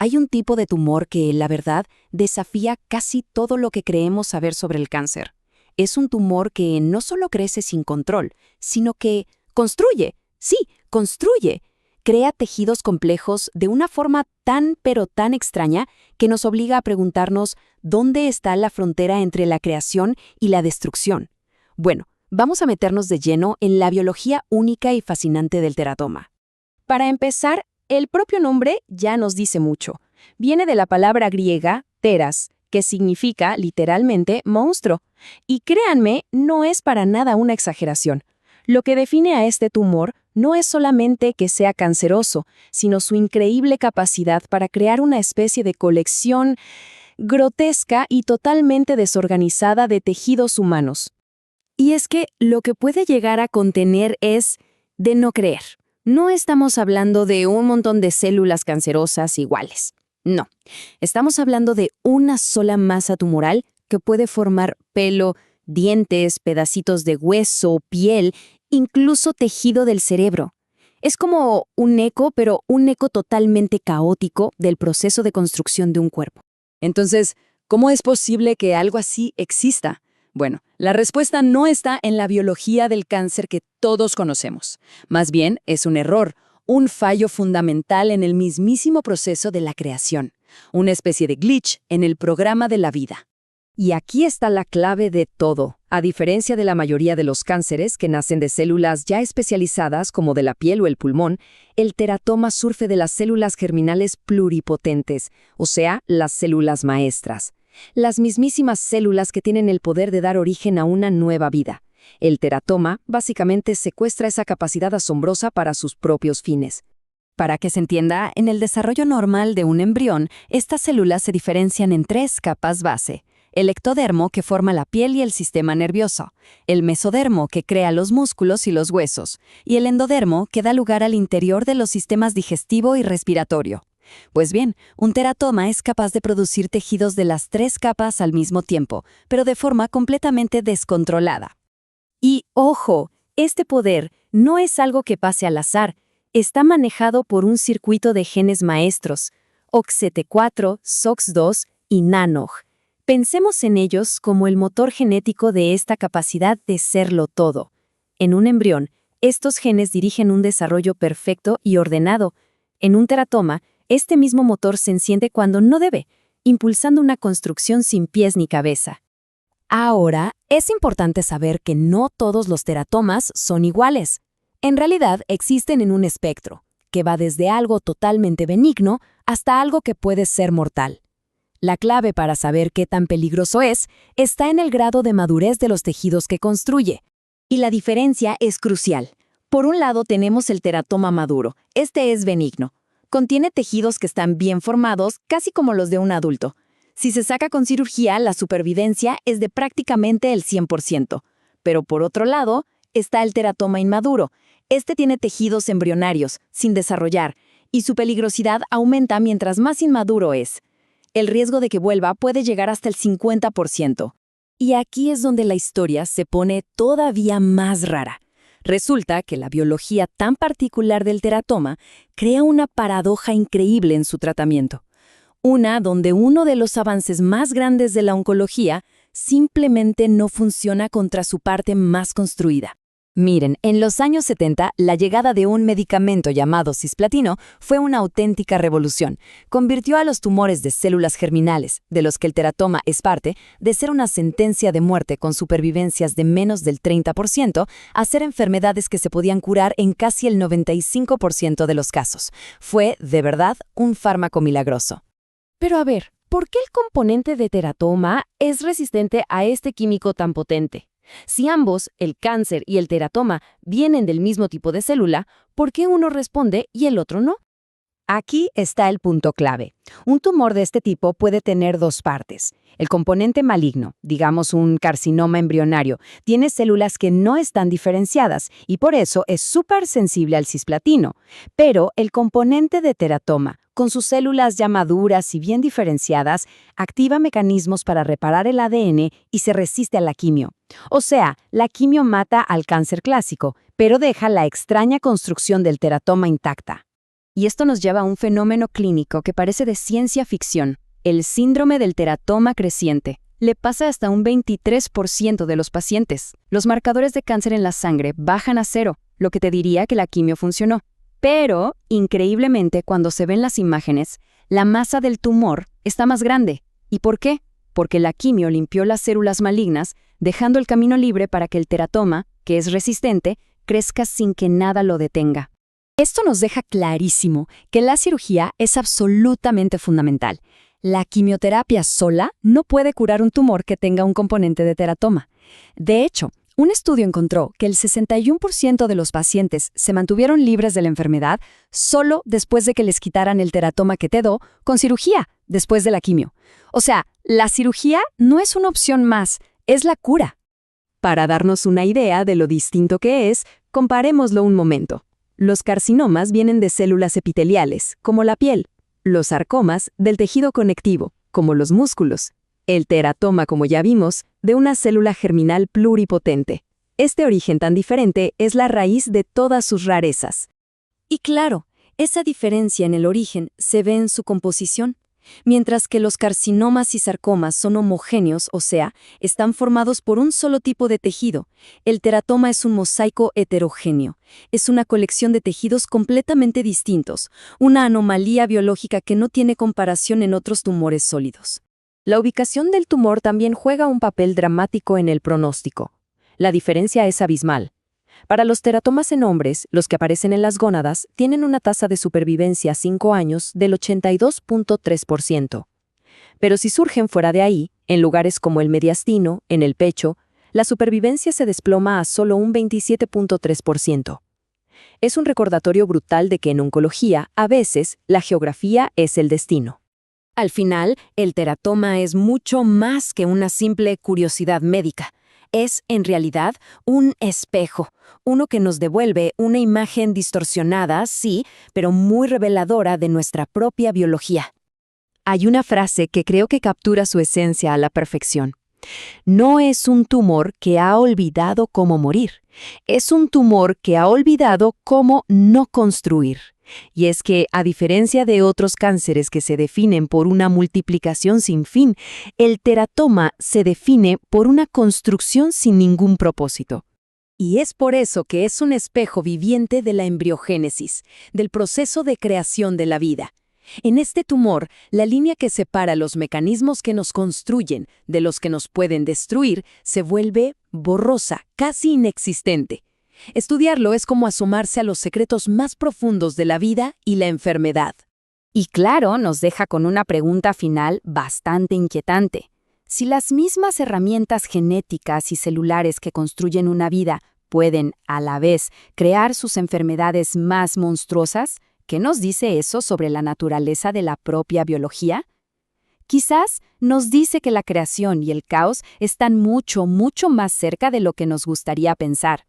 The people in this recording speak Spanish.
Hay un tipo de tumor que, la verdad, desafía casi todo lo que creemos saber sobre el cáncer. Es un tumor que no solo crece sin control, sino que construye, sí, construye. Crea tejidos complejos de una forma tan pero tan extraña que nos obliga a preguntarnos dónde está la frontera entre la creación y la destrucción. Bueno, vamos a meternos de lleno en la biología única y fascinante del teratoma. Para empezar, el propio nombre ya nos dice mucho. Viene de la palabra griega teras, que significa literalmente monstruo. Y créanme, no es para nada una exageración. Lo que define a este tumor no es solamente que sea canceroso, sino su increíble capacidad para crear una especie de colección grotesca y totalmente desorganizada de tejidos humanos. Y es que lo que puede llegar a contener es de no creer. No estamos hablando de un montón de células cancerosas iguales. No, estamos hablando de una sola masa tumoral que puede formar pelo, dientes, pedacitos de hueso, piel, incluso tejido del cerebro. Es como un eco, pero un eco totalmente caótico del proceso de construcción de un cuerpo. Entonces, ¿cómo es posible que algo así exista? Bueno, la respuesta no está en la biología del cáncer que todos conocemos. Más bien, es un error, un fallo fundamental en el mismísimo proceso de la creación, una especie de glitch en el programa de la vida. Y aquí está la clave de todo. A diferencia de la mayoría de los cánceres que nacen de células ya especializadas como de la piel o el pulmón, el teratoma surge de las células germinales pluripotentes, o sea, las células maestras. Las mismísimas células que tienen el poder de dar origen a una nueva vida. El teratoma básicamente secuestra esa capacidad asombrosa para sus propios fines. Para que se entienda, en el desarrollo normal de un embrión, estas células se diferencian en 3 capas base. El ectodermo, que forma la piel y el sistema nervioso, el mesodermo, que crea los músculos y los huesos, y el endodermo, que da lugar al interior de los sistemas digestivo y respiratorio. Pues bien, un teratoma es capaz de producir tejidos de las 3 capas al mismo tiempo, pero de forma completamente descontrolada. Y, ojo, este poder no es algo que pase al azar, está manejado por un circuito de genes maestros, OXCT4, SOX2 y NANOG. Pensemos en ellos como el motor genético de esta capacidad de serlo todo. En un embrión, estos genes dirigen un desarrollo perfecto y ordenado. En un teratoma, este mismo motor se enciende cuando no debe, impulsando una construcción sin pies ni cabeza. Ahora, es importante saber que no todos los teratomas son iguales. En realidad, existen en un espectro, que va desde algo totalmente benigno hasta algo que puede ser mortal. La clave para saber qué tan peligroso está en el grado de madurez de los tejidos que construye. Y la diferencia es crucial. Por un lado tenemos el teratoma maduro. Este es benigno. Contiene tejidos que están bien formados, casi como los de un adulto. Si se saca con cirugía, la supervivencia es de prácticamente el 100%. Pero por otro lado, está el teratoma inmaduro. Este tiene tejidos embrionarios, sin desarrollar, y su peligrosidad aumenta mientras más inmaduro es. El riesgo de que vuelva puede llegar hasta el 50%. Y aquí es donde la historia se pone todavía más rara. Resulta que la biología tan particular del teratoma crea una paradoja increíble en su tratamiento. Una donde uno de los avances más grandes de la oncología simplemente no funciona contra su parte más construida. Miren, en los años 70, la llegada de un medicamento llamado cisplatino fue una auténtica revolución. Convirtió a los tumores de células germinales, de los que el teratoma es parte, de ser una sentencia de muerte con supervivencias de menos del 30%, a ser enfermedades que se podían curar en casi el 95% de los casos. Fue, de verdad, un fármaco milagroso. Pero a ver, ¿por qué el componente de teratoma es resistente a este químico tan potente? Si ambos, el cáncer y el teratoma, vienen del mismo tipo de célula, ¿por qué uno responde y el otro no? Aquí está el punto clave. Un tumor de este tipo puede tener 2 partes. El componente maligno, digamos un carcinoma embrionario, tiene células que no están diferenciadas y por eso es súper sensible al cisplatino. Pero el componente de teratoma, con sus células ya maduras y bien diferenciadas, activa mecanismos para reparar el ADN y se resiste a la quimio. O sea, la quimio mata al cáncer clásico, pero deja la extraña construcción del teratoma intacta. Y esto nos lleva a un fenómeno clínico que parece de ciencia ficción, el síndrome del teratoma creciente. Le pasa hasta un 23% de los pacientes. Los marcadores de cáncer en la sangre bajan a 0, lo que te diría que la quimio funcionó. Pero, increíblemente, cuando se ven las imágenes, la masa del tumor está más grande. ¿Y por qué? Porque la quimio limpió las células malignas, dejando el camino libre para que el teratoma, que es resistente, crezca sin que nada lo detenga. Esto nos deja clarísimo que la cirugía es absolutamente fundamental. La quimioterapia sola no puede curar un tumor que tenga un componente de teratoma. De hecho, un estudio encontró que el 61% de los pacientes se mantuvieron libres de la enfermedad solo después de que les quitaran el teratoma que quedó con cirugía después de la quimio. O sea, la cirugía no es una opción más, es la cura. Para darnos una idea de lo distinto que es, comparémoslo un momento. Los carcinomas vienen de células epiteliales, como la piel. Los sarcomas, del tejido conectivo, como los músculos. El teratoma, como ya vimos, de una célula germinal pluripotente. Este origen tan diferente es la raíz de todas sus rarezas. Y claro, esa diferencia en el origen se ve en su composición. Mientras que los carcinomas y sarcomas son homogéneos, o sea, están formados por un solo tipo de tejido, el teratoma es un mosaico heterogéneo. Es una colección de tejidos completamente distintos, una anomalía biológica que no tiene comparación en otros tumores sólidos. La ubicación del tumor también juega un papel dramático en el pronóstico. La diferencia es abismal. Para los teratomas en hombres, los que aparecen en las gónadas, tienen una tasa de supervivencia a 5 años del 82.3%. Pero si surgen fuera de ahí, en lugares como el mediastino, en el pecho, la supervivencia se desploma a solo un 27.3%. Es un recordatorio brutal de que en oncología, a veces, la geografía es el destino. Al final, el teratoma es mucho más que una simple curiosidad médica. Es, en realidad, un espejo, uno que nos devuelve una imagen distorsionada, sí, pero muy reveladora de nuestra propia biología. Hay una frase que creo que captura su esencia a la perfección. No es un tumor que ha olvidado cómo morir, es un tumor que ha olvidado cómo no construir. Y es que, a diferencia de otros cánceres que se definen por una multiplicación sin fin, el teratoma se define por una construcción sin ningún propósito. Y es por eso que es un espejo viviente de la embriogénesis, del proceso de creación de la vida. En este tumor, la línea que separa los mecanismos que nos construyen de los que nos pueden destruir se vuelve borrosa, casi inexistente. Estudiarlo es como asomarse a los secretos más profundos de la vida y la enfermedad. Y claro, nos deja con una pregunta final bastante inquietante. Si las mismas herramientas genéticas y celulares que construyen una vida pueden, a la vez, crear sus enfermedades más monstruosas, ¿qué nos dice eso sobre la naturaleza de la propia biología? Quizás nos dice que la creación y el caos están mucho, mucho más cerca de lo que nos gustaría pensar.